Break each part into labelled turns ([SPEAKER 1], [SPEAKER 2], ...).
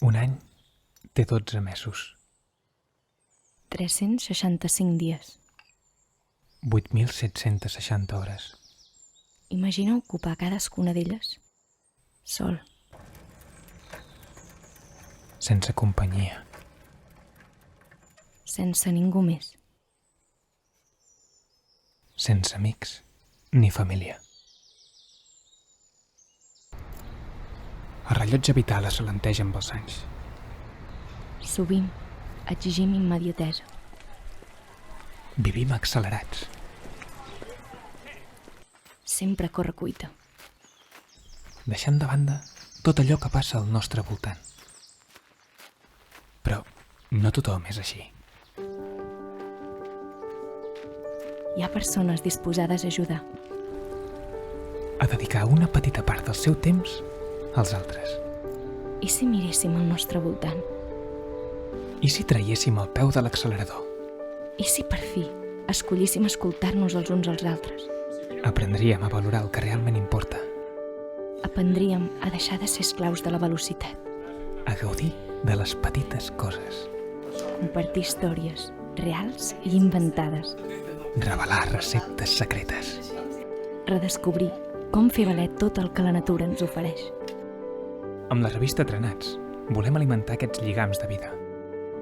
[SPEAKER 1] Un any té 12 mesos,
[SPEAKER 2] 365 dies.
[SPEAKER 1] 8.760 hores.
[SPEAKER 2] Imagina ocupar cadascuna d'elles sol.
[SPEAKER 1] Sense companyia.
[SPEAKER 2] Sense ningú més.
[SPEAKER 1] Sense amics ni família. El rellotge vital es ralenteja amb els anys.
[SPEAKER 2] Sovint exigim immediatesa.
[SPEAKER 1] Vivim accelerats.
[SPEAKER 2] Sempre a correcuita.
[SPEAKER 1] Deixant de banda tot allò que passa al nostre voltant. Però no tothom és així.
[SPEAKER 2] Hi ha persones disposades a ajudar.
[SPEAKER 1] A dedicar una petita part del seu temps als altres.
[SPEAKER 2] I si miréssim al nostre voltant?
[SPEAKER 1] I si traiéssim el peu de l'accelerador?
[SPEAKER 2] I si per fi escollíssim escoltar-nos els uns als altres?
[SPEAKER 1] Aprendríem a valorar el que realment importa.
[SPEAKER 2] Aprendríem a deixar de ser esclaus de la velocitat.
[SPEAKER 1] A gaudir de les petites coses.
[SPEAKER 2] Compartir històries reals i inventades.
[SPEAKER 1] Revelar receptes secretes.
[SPEAKER 2] Redescobrir com fer valer tot el que la natura ens ofereix.
[SPEAKER 1] Amb la revista Trenats volem alimentar aquests lligams de vida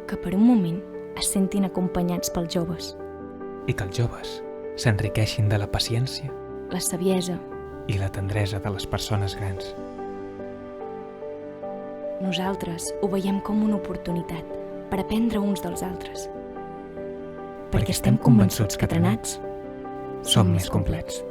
[SPEAKER 2] Que per un moment es sentin acompanyats pels joves.
[SPEAKER 1] i que els joves s'enriqueixin de la paciència
[SPEAKER 2] La saviesa.
[SPEAKER 1] i la tendresa de les persones grans.
[SPEAKER 2] Nosaltres ho veiem com una oportunitat per aprendre uns dels altres. Perquè estem convençuts que Trenats
[SPEAKER 1] som més complets.